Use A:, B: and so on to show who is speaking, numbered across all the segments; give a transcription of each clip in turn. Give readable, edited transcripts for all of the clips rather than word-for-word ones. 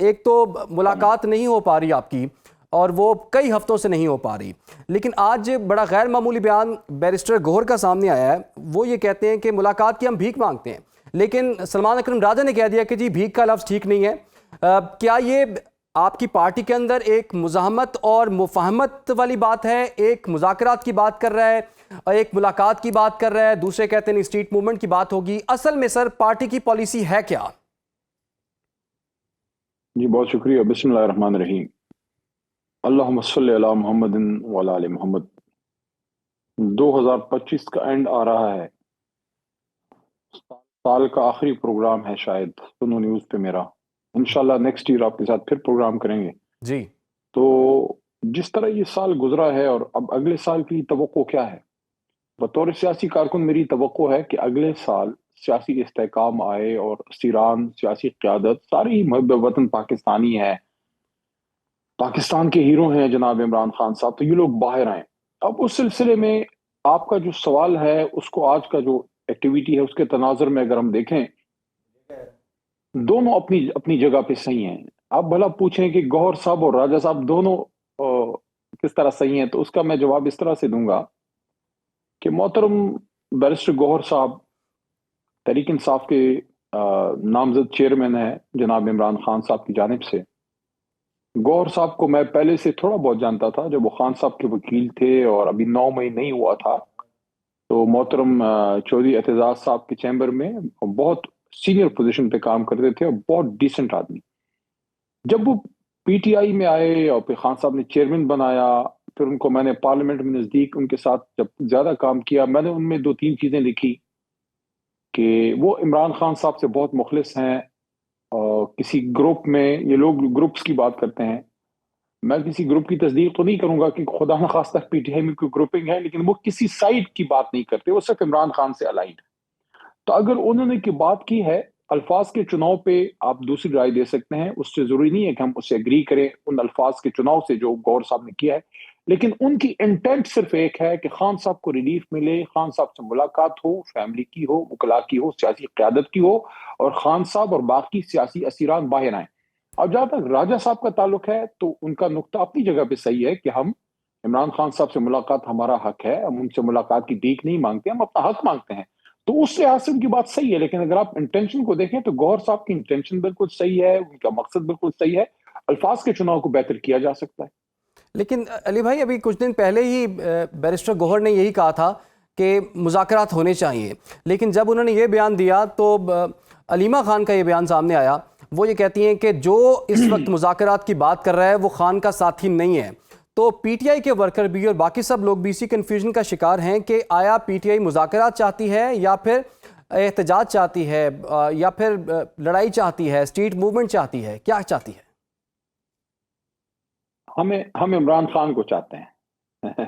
A: ایک تو ملاقات نہیں ہو پا رہی آپ کی اور وہ کئی ہفتوں سے نہیں ہو پا رہی، لیکن آج بڑا غیر معمولی بیان بیرسٹر گوہر کا سامنے آیا ہے۔ وہ یہ کہتے ہیں کہ ملاقات کی ہم بھیک مانگتے ہیں، لیکن سلمان اکرم راجہ نے کہہ دیا کہ جی بھیک کا لفظ ٹھیک نہیں ہے۔ کیا یہ آپ کی پارٹی کے اندر ایک مزاحمت اور مفاہمت والی بات ہے؟ ایک مذاکرات کی بات کر رہا ہے اور ایک ملاقات کی بات کر رہا ہے، دوسرے کہتے ہیں اسٹریٹ موومنٹ کی بات ہوگی۔ اصل میں سر پارٹی کی پالیسی ہے کیا؟
B: جی بہت شکریہ۔ بسم اللہ الرحمن الرحیم۔ اللہم صلی علی محمد وعلی آل محمد۔ 2025 کا اینڈ آ رہا ہے، سال کا آخری پروگرام ہے شاید سنو نیوز پہ میرا۔ انشاءاللہ نیکسٹ ایئر آپ کے ساتھ پھر پروگرام کریں گے۔
A: جی
B: تو جس طرح یہ سال گزرا ہے اور اب اگلے سال کی توقع کیا ہے؟ بطور سیاسی کارکن میری توقع ہے کہ اگلے سال سیاسی استحکام آئے اور اسیران، سیاسی قیادت، ساری محب وطن پاکستانی ہے، پاکستان کے ہیرو ہیں جناب عمران خان صاحب، تو یہ لوگ باہر آئیں۔ اب اس سلسلے میں آپ کا جو سوال ہے اس کو آج کا جو ایکٹیویٹی ہے اس کے تناظر میں اگر ہم دیکھیں، دونوں اپنی اپنی جگہ پہ صحیح ہیں۔ آپ بھلا پوچھیں کہ گوہر صاحب اور راجہ صاحب دونوں کس طرح صحیح ہیں، تو اس کا میں جواب اس طرح سے دوں گا کہ محترم بیرسٹر گوہر صاحب تحریک انصاف کے نامزد چیئرمین ہیں جناب عمران خان صاحب کی جانب سے۔ گوہر صاحب کو میں پہلے سے تھوڑا بہت جانتا تھا جب وہ خان صاحب کے وکیل تھے اور ابھی 9 مئی نہیں ہوا تھا، تو محترم چودھری اعتزاز صاحب کے چیمبر میں بہت سینئر پوزیشن پہ کام کرتے تھے اور بہت ڈیسنٹ آدمی۔ جب وہ پی ٹی آئی میں آئے اور پھر خان صاحب نے چیئرمین بنایا، پھر ان کو میں نے پارلیمنٹ میں نزدیک ان کے ساتھ جب زیادہ کام کیا، میں نے ان میں 2-3 چیزیں لکھی کہ وہ عمران خان صاحب سے بہت مخلص ہیں، اور کسی گروپ میں یہ لوگ گروپس کی بات کرتے ہیں، میں کسی گروپ کی تصدیق تو نہیں کروں گا کہ خدا نخواستہ پی ٹی آئی میں کوئی گروپنگ ہے، لیکن وہ کسی سائٹ کی بات نہیں کرتے، وہ صرف عمران خان سے الائنڈ ہے۔ تو اگر انہوں نے کی بات کی ہے، الفاظ کے چناؤ پہ آپ دوسری رائے دے سکتے ہیں، اس سے ضروری نہیں ہے کہ ہم اس سے اگری کریں ان الفاظ کے چناؤ سے جو گوہر صاحب نے کیا ہے، لیکن ان کی انٹینٹ صرف ایک ہے کہ خان صاحب کو ریلیف ملے، خان صاحب سے ملاقات ہو، فیملی کی ہو، وکلاء کی ہو، سیاسی قیادت کی ہو، اور خان صاحب اور باقی سیاسی اسیران باہر آئیں۔ اب جہاں تک راجہ صاحب کا تعلق ہے تو ان کا نقطہ اپنی جگہ پہ صحیح ہے کہ ہم عمران خان صاحب سے ملاقات ہمارا حق ہے، ہم ان سے ملاقات کی بھیک نہیں مانگتے، ہم اپنا حق مانگتے ہیں، تو اس سے عاصم کی بات صحیح ہے۔ لیکن اگر آپ انٹینشن کو دیکھیں تو گوہر صاحب کی انٹینشن بالکل صحیح ہے، ان کا مقصد بالکل صحیح ہے، الفاظ کے چناؤ کو بہتر کیا جا سکتا ہے۔
A: لیکن علی بھائی ابھی کچھ دن پہلے ہی بیرسٹر گوہر نے یہی کہا تھا کہ مذاکرات ہونے چاہیے، لیکن جب انہوں نے یہ بیان دیا تو علیمہ خان کا یہ بیان سامنے آیا، وہ یہ کہتی ہیں کہ جو اس وقت مذاکرات کی بات کر رہا ہے وہ خان کا ساتھی نہیں ہے۔ تو پی ٹی آئی کے ورکر بھی اور باقی سب لوگ بھی اسی کنفیوژن کا شکار ہیں کہ آیا پی ٹی آئی مذاکرات چاہتی ہے یا پھر احتجاج چاہتی ہے یا پھر لڑائی چاہتی ہے، اسٹریٹ موومنٹ چاہتی ہے، کیا چاہتی ہے؟
B: ہم عمران خان کو چاہتے ہیں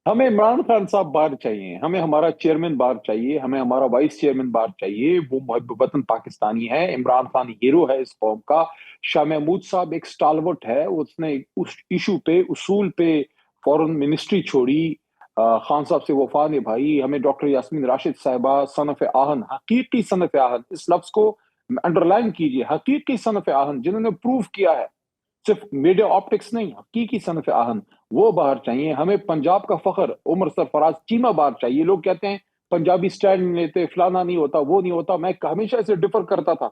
B: ہمیں عمران خان صاحب باہر چاہیے، ہمیں ہمارا چیئرمین باہر چاہیے، ہمیں ہمارا وائس چیئرمین باہر چاہیے، وہ محب وطن پاکستانی ہے، عمران خان ہیرو ہے اس قوم کا، شاہ محمود صاحب ایک سٹالورٹ ہے، اس نے اس ایشو پہ، اصول پہ فورن منسٹری چھوڑی، خان صاحب سے وفا نبھائی۔ ہمیں ڈاکٹر یاسمین راشد صاحبہ، صنف آہن، حقیقی صنف آہن، اس لفظ کو انڈرلائن کیجئے، حقیقی صنف آہن جنہوں نے پروف کیا ہے، صرف میڈیا آپٹکس نہیں، حقیقی صنف آہن، وہ باہر چاہیے۔ ہمیں پنجاب کا فخر عمر سرفراز چیمہ باہر چاہیے۔ لوگ کہتے ہیں پنجابی سٹینڈ نہیں لیتے، فلانا نہیں ہوتا، وہ نہیں ہوتا، میں ہمیشہ اسے ڈفر کرتا تھا،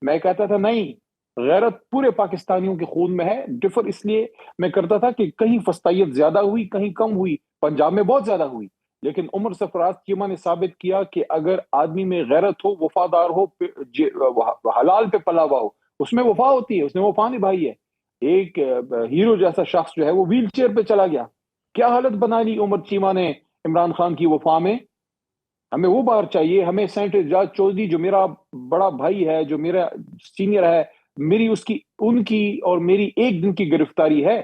B: میں کہتا تھا نہیں، غیرت پورے پاکستانیوں کے خون میں ہے۔ ڈفر اس لیے میں کرتا تھا کہ کہیں فسطائیت زیادہ ہوئی، کہیں کم ہوئی، پنجاب میں بہت زیادہ ہوئی، لیکن عمر سرفراز چیمہ نے ثابت کیا کہ اگر آدمی میں غیرت ہو، وفادار ہو، حلال پہ پلا ہوا ہو، اس میں وفا ہوتی ہے، اس نے وفا نبھائی ہے۔ ایک ہیرو جیسا شخص جو ہے وہ ویل چیئر پہ چلا گیا، کیا حالت بنا لی عمر چیمہ نے عمران خان کی وفا میں۔ ہمیں وہ باہر چاہیے۔ ہمیں سینٹ اعجاز چودھری جو میرا بڑا بھائی ہے، جو میرا سینئر ہے، میری ان کی اور میری ایک دن کی گرفتاری ہے۔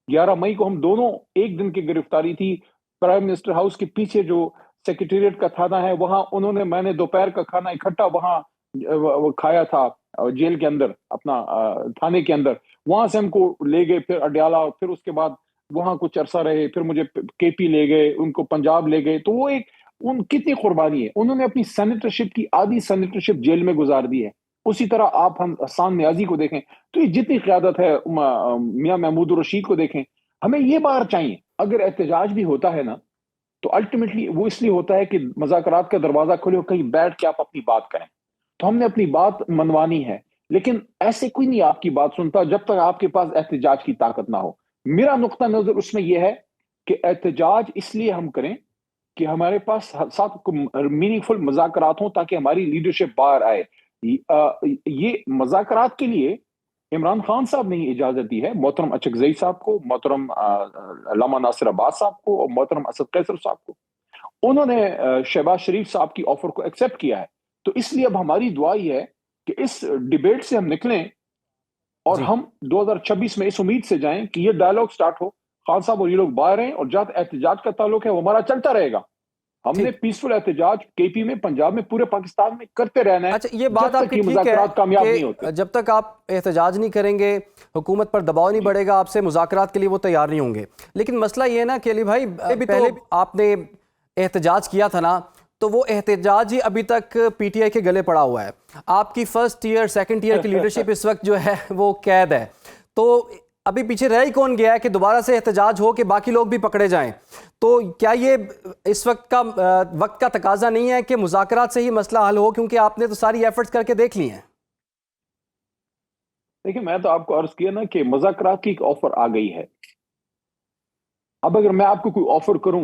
B: 11 مئی کو ہم دونوں ایک دن کی گرفتاری تھی، پرائم منسٹر ہاؤس کے پیچھے جو سیکریٹریٹ کا تھانہ ہے وہاں میں نے دوپہر کا کھانا اکٹھا وہاں کھایا تھا، جیل کے اندر، اپنا تھانے کے اندر، وہاں سے ہم کو لے گئے، پھر اڈیالہ، پھر اس کے بعد وہاں کچھ عرصہ رہے، پھر مجھے کے پی لے گئے، ان کو پنجاب لے گئے۔ تو وہ ایک کتنی قربانی ہے، انہوں نے اپنی سینیٹرشپ کی آدھی سینیٹرشپ جیل میں گزار دی ہے، اسی طرح آپ حسان نیازی کو دیکھیں، تو یہ جتنی قیادت ہے، میاں محمود الرشید کو دیکھیں، ہمیں یہ بار چاہیے. اگر احتجاج بھی ہوتا ہے نا تو الٹیمیٹلی وہ اس لیے ہوتا ہے کہ مذاکرات کا دروازہ کھولے اور کہیں بیٹھ کے آپ اپنی بات کریں. تو ہم نے اپنی بات منوانی ہے، لیکن ایسے کوئی نہیں آپ کی بات سنتا جب تک آپ کے پاس احتجاج کی طاقت نہ ہو. میرا نقطہ نظر اس میں یہ ہے کہ احتجاج اس لیے ہم کریں کہ ہمارے پاس ساتھ میننگ فل مذاکرات ہوں تاکہ ہماری لیڈرشپ باہر آئے. یہ مذاکرات کے لیے عمران خان صاحب نے اجازت دی ہے، محترم اچکزئی صاحب کو، محترم علامہ ناصر عباس صاحب کو اور محترم اسد قیصر صاحب کو. انہوں نے شہباز شریف صاحب کی آفر کو ایکسپٹ کیا ہے. تو اس لیے اب ہماری دعا یہ ہے کہ اس ڈیبیٹ سے ہم نکلیں اور
A: جی
B: ہم 2026 میں اس امید سے جائیں کہ یہ ڈائلوگ سٹارٹ ہو، خان صاحب اور یہ لوگ باہر ہیں، اور جہاں احتجاج کا تعلق ہے وہ ہمارا چلتا رہے گا. ہم نے
A: ٹھیک.
B: پیسفل احتجاج کے پی میں، پنجاب میں، پورے پاکستان میں کرتے رہنا ہے
A: اچھا یہ
B: جب
A: بات آپ
B: تک
A: کی
B: یہ
A: ٹھیک ہے
B: مذاکرات کامیاب نہیں ہوتے.
A: کہ جب تک آپ احتجاج نہیں کریں گے، حکومت پر دباؤ نہیں بڑھے گا، آپ سے مذاکرات کے لیے وہ تیار نہیں ہوں گے. لیکن مسئلہ یہ ہے نا کہ علی بھائی، پہلے آپ نے احتجاج کیا تھا نا، تو وہ احتجاج ہی ابھی تک پی ٹی آئی کے گلے پڑا ہوا ہے. آپ کی فرسٹ ایئر سیکنڈ ایئر کی لیڈرشپ اس وقت جو ہے وہ قید ہے. تو ابھی پیچھے رہ ہی کون گیا ہے کہ دوبارہ سے احتجاج ہو کہ باقی لوگ بھی پکڑے جائیں؟ تو کیا یہ اس وقت کا تقاضا نہیں ہے کہ مذاکرات سے ہی مسئلہ حل ہو، کیونکہ آپ نے تو ساری ایفرٹس کر کے دیکھ لی ہیں؟
B: دیکھیں، میں تو آپ کو عرض کیا نا کہ مذاکرات کی ایک آفر آ گئی ہے. اب اگر میں آپ کو کوئی آفر کروں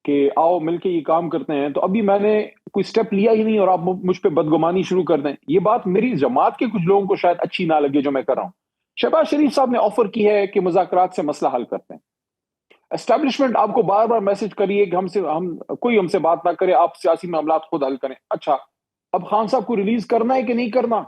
B: کہ آؤ مل کے یہ کام کرتے ہیں، تو ابھی میں نے کوئی سٹیپ لیا ہی نہیں اور آپ مجھ پہ بدگمانی شروع کر دیں. یہ بات میری جماعت کے کچھ لوگوں کو شاید اچھی نہ لگے جو میں کر رہا ہوں. شہباز شریف صاحب نے آفر کی ہے کہ مذاکرات سے مسئلہ حل کرتے ہیں. اسٹیبلشمنٹ آپ کو بار بار میسج کریے کہ کوئی ہم سے بات نہ کرے، آپ سیاسی معاملات خود حل کریں. اچھا، اب خان صاحب کو ریلیز کرنا ہے کہ نہیں کرنا،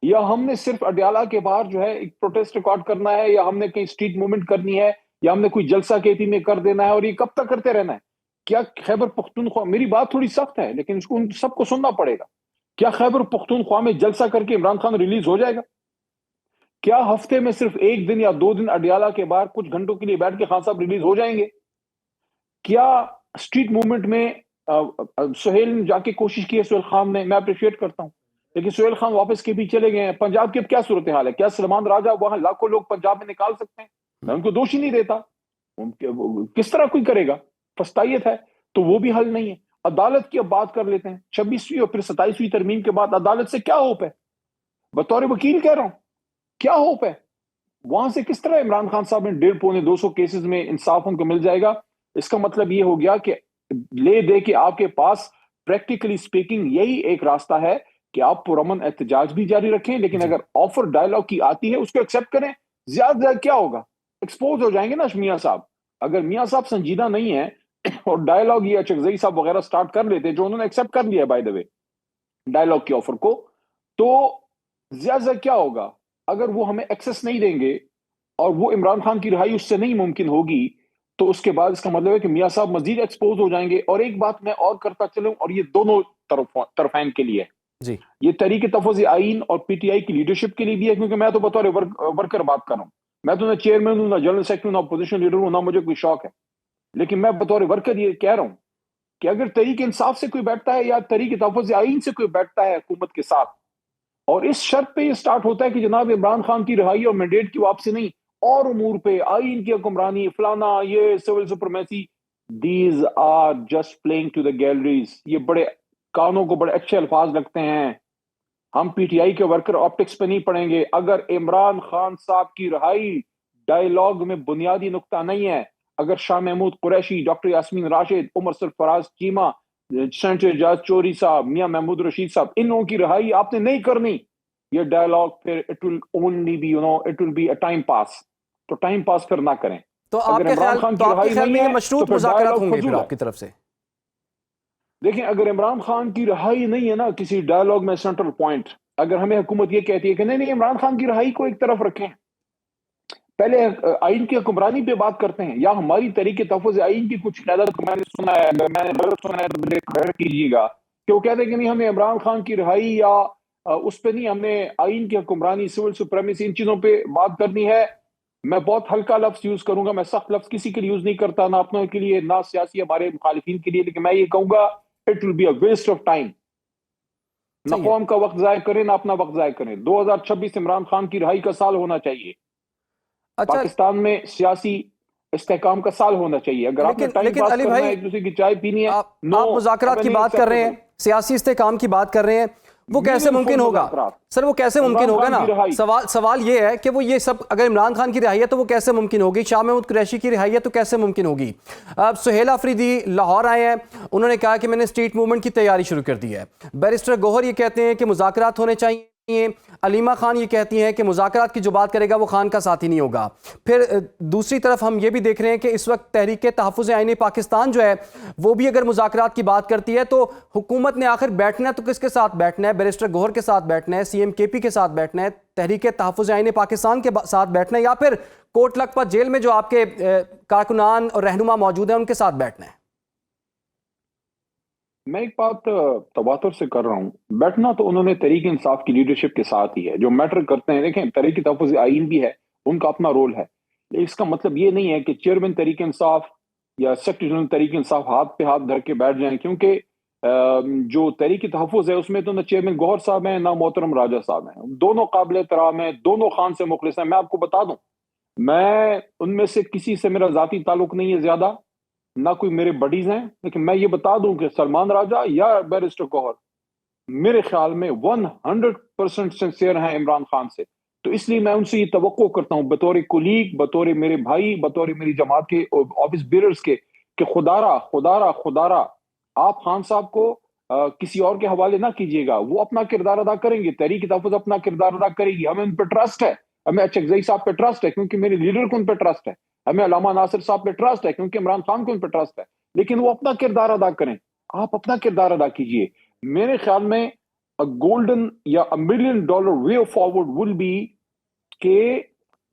B: یا ہم نے صرف اڈیالہ کے باہر جو ہے ایک پروٹیسٹ ریکارڈ کرنا ہے، یا ہم نے کہیں اسٹریٹ موومنٹ کرنی ہے، یا ہم نے کوئی جلسہ کیپی میں کر دینا ہے، اور یہ کب تک کرتے رہنا ہے؟ کیا خیبر پختونخوا، میری بات تھوڑی سخت ہے لیکن اس کو ان سب کو سننا پڑے گا، کیا خیبر پختونخوا میں جلسہ کر کے عمران خان ریلیز ہو جائے گا؟ کیا ہفتے میں صرف 1 دن یا 2 دن اڈیالہ کے باہر کچھ گھنٹوں کے لیے بیٹھ کے خان صاحب ریلیز ہو جائیں گے؟ کیا اسٹریٹ موومنٹ میں سہیل نے جا کے کوشش کی ہے، سہیل خان نے، میں اپریشیٹ کرتا ہوں، لیکن سہیل خان واپس کے بھی چلے گئے ہیں. پنجاب کی اب کیا صورتحال ہے؟ کیا سلمان راجہ وہاں لاکھوں لوگ پنجاب میں نکال سکتے ہیں؟ میں ان کو دوش ہی نہیں دیتا. کس طرح کوئی کرے گا؟ فسطائیت ہے. تو وہ بھی حل نہیں ہے. عدالت کی اب بات کر لیتے ہیں. 26ویں اور پھر 27ویں ترمیم کے بعد عدالت سے کیا ہوپ ہے؟ بطور وکیل کہہ رہا ہوں، کیا ہوپ ہے؟ وہاں سے کس طرح عمران خان صاحب نے 150-200 کیسز میں انصاف ان کو مل جائے گا؟ اس کا مطلب یہ ہو گیا کہ لے دے کے آپ کے پاس پریکٹیکلی سپیکنگ یہی ایک راستہ ہے کہ آپ پرامن احتجاج بھی جاری رکھیں، لیکن اگر آفر ڈائلاگ کی آتی ہے اس کو ایکسپٹ کریں. زیادہ زیادہ کیا ہوگا؟ ایکسپوز ہو جائیں گے نا میاں صاحب. اگر میاں صاحب سنجیدہ نہیں ہے اور ڈائلاگ یہ اچکزئی صاحب وغیرہ سٹارٹ کر لیتے، جو انہوں نے ایکسپٹ کر لیا بائی دا وے ڈائلاگ کی آفر کو، تو زیادہ زیادہ کیا ہوگا؟ اگر وہ ہمیں ایکسس نہیں دیں گے اور وہ عمران خان کی رہائی اس سے نہیں ممکن ہوگی، تو اس کے بعد اس کا مطلب ہے کہ میاں صاحب مزید ایکسپوز ہو جائیں گے. اور ایک بات میں اور کرتا چلوں، اور یہ دونوں طرفین کے لیے،
A: جی
B: یہ تحریک تفویض آئین اور پی ٹی آئی کی لیڈرشپ کے لیے بھی ہے، کیونکہ میں تو بطور ورکر بات کر رہا ہوں. میں تو نہ چیئرمین ہوں، نہ جنرل سیکرٹری ہوں، نہ اپوزیشن لیڈر ہوں، نہ مجھے کوئی شوق ہے. لیکن میں بطور ورکر یہ کہہ رہا ہوں کہ اگر تحریک انصاف سے کوئی بیٹھتا ہے یا تحریک تفویض آئین سے کوئی بیٹھتا ہے حکومت کے ساتھ، اور اس شرط پہ یہ سٹارٹ ہوتا ہے کہ جناب عمران خان کی رہائی اور مینڈیٹ کی واپسی نہیں، اور امور پہ آئین کی حکمرانی فلانا، یہ civil supremacy, these are just playing to the galleries. یہ بڑے کانوں کو بڑے اچھے الفاظ لگتے ہیں. ہم پی ٹی آئی کے ورکر آپٹکس پہ نہیں پڑیں گے. اگر عمران خان صاحب کی رہائی ڈائلاگ میں بنیادی نقطہ نہیں ہے، اگر شاہ محمود قریشی، ڈاکٹر یاسمین راشد، عمر سرفراز چیمہ، سینیٹر جاز چوری صاحب، میاں محمود رشید صاحب، ان لوگوں کی رہائی آپ نے نہیں کرنی، یہ ڈائلاگ پھر it will only be it will be a time pass. تو ٹائم پاس پھر نہ کریں.
A: تو آپ
B: اگر
A: کے
B: عمران خان کی رہائی
A: خیال
B: نہیں
A: میں یہ
B: ہے تو
A: مشروط
B: پھر
A: مذاکرات
B: ڈائلاگ
A: ہوں گے پھر
B: فضول ہے.
A: آپ کی طرف سے؟
B: دیکھیں، اگر عمران خان کی رہائی نہیں ہے نا کسی ڈائلاگ میں سینٹرل پوائنٹ، اگر ہمیں حکومت یہ کہتی ہے کہ نہیں عمران خان کی رہائی کو ایک طرف رکھیں، پہلے آئین کی حکمرانی پہ بات کرتے ہیں، یا ہماری تحریک تفویض آئین کی کچھ قیادت کو میں نے سنا ہے، اگر میں نے غلط سنا ہے تو مجھے کلیئر کیجیے گا، کہ وہ کہتے ہیں کہ نہیں ہمیں عمران خان کی رہائی یا اس پہ نہیں، ہم نے آئین کی حکمرانی، سول سپریمیسی، ان چیزوں پہ بات کرنی ہے. میں بہت ہلکا لفظ یوز کروں گا، میں سخت لفظ کسی کے لیے یوز نہیں کرتا، نہ اپنوں کے لیے نہ سیاسی ہمارے مخالفین کے لیے، لیکن میں یہ کہوں گا it will be a waste of time. نہ قوم کا وقت ضائع کریں نہ اپنا وقت ضائع کریں. 2026 عمران خان کی رہائی کا سال ہونا چاہیے. پاکستان میں سیاسی استحکام کا سال ہونا چاہیے. اگر آپ نے ٹائم پاس کرنا ہے, ایک دوسرے کی چائے پینی ہے,
A: آپ مذاکرات کی بات کر رہے ہیں, سیاسی استحکام کی بات کر رہے ہیں, وہ کیسے ممکن ہوگا سر؟ وہ کیسے ممکن ہوگا نا؟ سوال یہ ہے کہ وہ یہ سب اگر عمران خان کی رہائی ہے تو وہ کیسے ممکن ہوگی؟ شاہ محمود قریشی کی رہائی ہے تو کیسے ممکن ہوگی؟ سہیل آفریدی لاہور آئے ہیں, انہوں نے کہا کہ میں نے اسٹریٹ موومنٹ کی تیاری شروع کر دی ہے. بیرسٹر گوہر یہ کہتے ہیں کہ مذاکرات ہونے چاہیے. علیمہ خان یہ کہتی ہیں کہ مذاکرات کی جو بات کرے گا وہ خان کا ساتھی نہیں ہوگا. پھر دوسری طرف ہم یہ بھی دیکھ رہے ہیں کہ اس وقت تحریک تحفظ آئین پاکستان جو ہے وہ بھی اگر مذاکرات کی بات کرتی ہے تو حکومت نے آخر بیٹھنا ہے تو کس کے ساتھ بیٹھنا ہے؟ بیرسٹر گوہر کے ساتھ بیٹھنا ہے, سی ایم کے پی کے ساتھ بیٹھنا ہے, تحریک تحفظ آئین پاکستان کے ساتھ بیٹھنا ہے, یا پھر کوٹ لکھپت جیل میں جو آپ کے کارکنان اور رہنما موجود ہیں ان کے ساتھ بیٹھنا ہے؟
B: میں ایک بات تواتر سے کر رہا ہوں, بیٹھنا تو انہوں نے تحریک انصاف کی لیڈرشپ کے ساتھ ہی ہے. جو میٹر کرتے ہیں, دیکھیں تحریک تحفظ آئین بھی ہے, ان کا اپنا رول ہے. اس کا مطلب یہ نہیں ہے کہ چیئرمین تحریک انصاف یا سیکرٹری جنرل تحریک انصاف ہاتھ پہ ہاتھ دھر کے بیٹھ جائیں, کیونکہ جو تحریک تحفظ ہے اس میں تو نہ چیئرمین گوہر صاحب ہیں نہ محترم راجہ صاحب ہیں. دونوں قابل احترام ہیں, دونوں خان سے مخلص ہیں. میں آپ کو بتا دوں, میں ان میں سے کسی سے میرا ذاتی تعلق نہیں ہے زیادہ, نہ کوئی میرے بڈیز ہیں, لیکن میں یہ بتا دوں کہ سلمان راجہ یا بیرسٹر گوہر میرے خیال میں 100% سنسیئر ہیں عمران خان سے. تو اس لیے میں ان سے یہ توقع کرتا ہوں بطور کولیگ, بطور میرے بھائی, بطور میری جماعت کے آفس بیئررز کے, کہ خدارہ آپ خان صاحب کو کسی اور کے حوالے نہ کیجیے گا. وہ اپنا کردار ادا کریں گے, تحریک تحفظ اپنا کردار ادا کرے گی. ہمیں ان پہ ٹرسٹ ہے, ہمیں اچکزئی صاحب پہ ٹرسٹ ہے کیونکہ میرے لیڈر کو ان پہ ٹرسٹ ہے, ہمیں علامہ ناصر صاحب پہ ٹرسٹ ہے کیونکہ عمران خان کو ان پہ ٹرسٹ ہے. لیکن وہ اپنا کردار ادا کریں, آپ اپنا کردار ادا کیجئے. میرے خیال میں گولڈن یا $1 million way forward will be کہ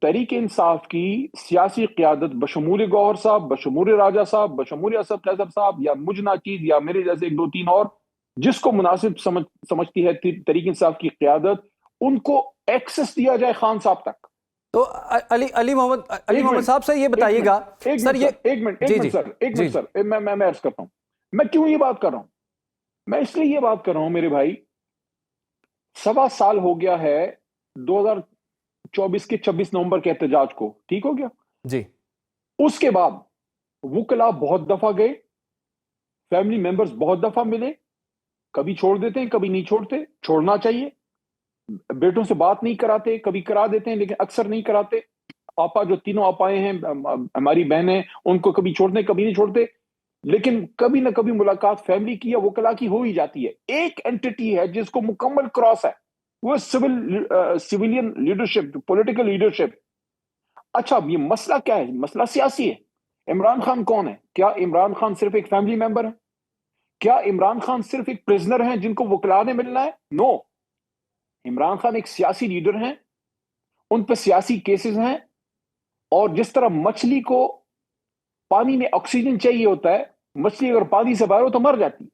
B: تحریک انصاف کی سیاسی قیادت بشمول گوہر صاحب, بشمول راجہ صاحب, بشمول اسد قیصر صاحب یا مجھ ناچیز یا میرے جیسے 2-3 اور, جس کو مناسب سمجھتی ہے تحریک انصاف کی قیادت, ان کو ایکسس دیا جائے خان صاحب تک.
A: تو علی محمد صاحب سے یہ بتائیے گا سر, یہ
B: ایک منٹ سر, میں عرض کرتا ہوں میں کیوں یہ بات کر رہا ہوں. میں اس لیے یہ بات کر رہا ہوں میرے بھائی, 1.25 سال ہو گیا ہے 2024 کے 26 نومبر کے احتجاج کو, ٹھیک ہو گیا
A: جی.
B: اس کے بعد وکلا بہت دفعہ گئے, فیملی ممبرز بہت دفعہ ملے, کبھی چھوڑ دیتے ہیں کبھی نہیں چھوڑتے, چھوڑنا چاہیے. بیٹوں سے بات نہیں کراتے, کبھی کرا دیتے ہیں لیکن اکثر نہیں کراتے. آپا جو تینوں آپائیں ہیں ہماری بہنیں, ان کو کبھی چھوڑتے کبھی نہیں چھوڑتے, لیکن کبھی نہ کبھی ملاقات فیملی کی یا وکلا کی ہو ہی جاتی ہے. ایک اینٹیٹی ہے جس کو مکمل کراس ہے, وہ سیویلین لیڈرشپ, پولیٹیکل لیڈرشپ. اچھا اب یہ مسئلہ کیا ہے؟ مسئلہ سیاسی ہے. عمران خان کون ہے؟ کیا عمران خان صرف ایک فیملی ممبر ہے؟ کیا عمران خان صرف ایک پریزنر ہیں جن کو وکلا نے ملنا ہے؟ نو. عمران خان ایک سیاسی لیڈر ہیں, ان پہ سیاسی کیسز ہیں, اور جس طرح مچھلی کو پانی میں آکسیجن چاہیے ہوتا ہے, مچھلی اگر پانی سے باہر ہو تو مر جاتی.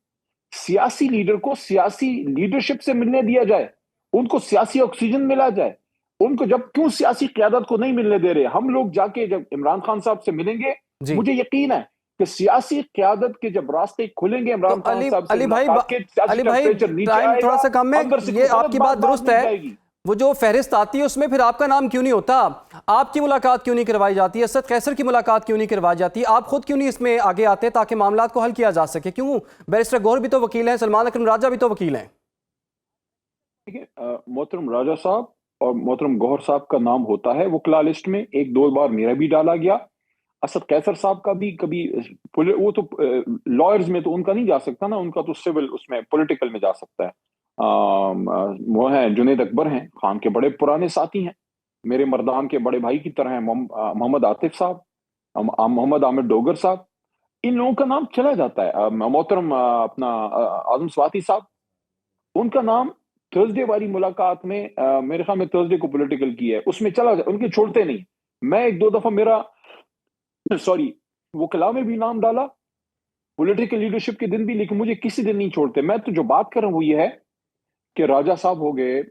B: سیاسی لیڈر کو سیاسی لیڈرشپ سے ملنے دیا جائے, ان کو سیاسی آکسیجن ملا جائے. ان کو جب کیوں سیاسی قیادت کو نہیں ملنے دے رہے؟ ہم لوگ جا کے جب عمران خان صاحب سے ملیں گے, مجھے یقین ہے کہ سیاسی قیادت کے جب راستے کھلیں گے عمران خان صاحب سے,
A: علی بھائی ٹائم تھوڑا سا کم ہے, یہ آپ کی بات درست ہے. وہ جو فہرست آتی ہے اس میں پھر آپ کا نام کیوں نہیں ہوتا؟ آپ کی ملاقات کیوں نہیں کروائی جاتی؟ اسد قیصر کی ملاقات کیوں نہیں کروائی جاتی؟ آپ خود کیوں نہیں اس میں آگے آتے تاکہ معاملات کو حل کیا جا سکے؟ کیوں بیرسٹر گوہر بھی تو وکیل ہیں, سلمان اکرم راجہ بھی تو وکیل ہیں.
B: محترم راجہ صاحب اور محترم گوہر صاحب کا نام ہوتا ہے وکلا لسٹ میں, 1-2 بار میرا بھی ڈالا گیا. اسد قیصر صاحب کا بھی کبھی, وہ تو لائرز میں تو ان کا نہیں جا سکتا نا, ان کا تو سول اس میں پولیٹیکل میں جا سکتا ہے. وہ ہیں جنید اکبر ہیں, خان کے بڑے پرانے ساتھی ہیں, میرے مردان کے بڑے بھائی کی طرح ہیں. محمد عاطف صاحب, محمد عامر ڈوگر صاحب, ان لوگوں کا نام چلا جاتا ہے. محترم اپنا اعظم سواتی صاحب, ان کا نام تھرسڈے والی ملاقات میں, میرے خیال میں تھرسڈے کو پولیٹیکل کی ہے, اس میں چلا جاتا, ان کے چھوڑتے نہیں. میں 1-2 دفعہ میرا وکلا میں بھی نام ڈالا پولیٹیکل لیڈرشپ کے دن بھی, لیکن مجھے کسی دن نہیں چھوڑتے. میں تو جو بات کر رہا ہوں وہ یہ ہے کہ راجہ صاحب ہو گئے,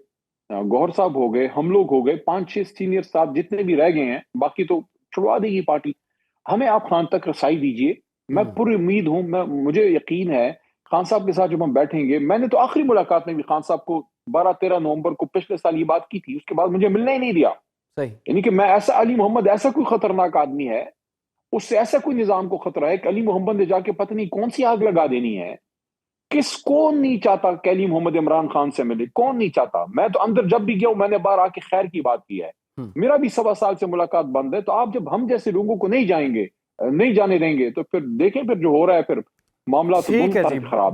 B: گوہر صاحب ہو گئے, ہم لوگ ہو گئے, 5-6 سینئر صاحب جتنے بھی رہ گئے ہیں, باقی تو چھڑوا دے گی پارٹی. ہمیں آپ خان تک رسائی دیجئے. میں پوری امید ہوں, مجھے یقین ہے خان صاحب کے ساتھ جب ہم بیٹھیں گے، میں نے تو آخری ملاقات میں بھی خان صاحب کو 12-13 نومبر کو پچھلے سال یہ بات کی تھی، اس کے بعد مجھے ملنا ہی نہیں دیا.
A: صحیح.
B: یعنی کہ میں ایسا علی محمد ایسا کوئی خطرناک آدمی ہے، اس سے ایسا کوئی نظام کو خطرہ ہے کہ علی محمد نے جا کے پتہ نہیں کون سی آگ لگا دینی ہے. کون نہیں چاہتا کہ علی محمد عمران خان سے ملے؟ کون نہیں چاہتا؟ میں تو اندر جب بھی گیا ہوں میں نے باہر آ کے خیر کی بات کی ہے. میرا بھی 1.25 سال سے ملاقات بند ہے. تو آپ جب ہم جیسے لوگوں کو نہیں جائیں گے، نہیں جانے دیں گے، تو پھر دیکھیں پھر جو ہو رہا ہے، پھر معاملہ تو
A: ٹھیک ہے
B: دونوں
A: جی.
B: طرف خراب ہے.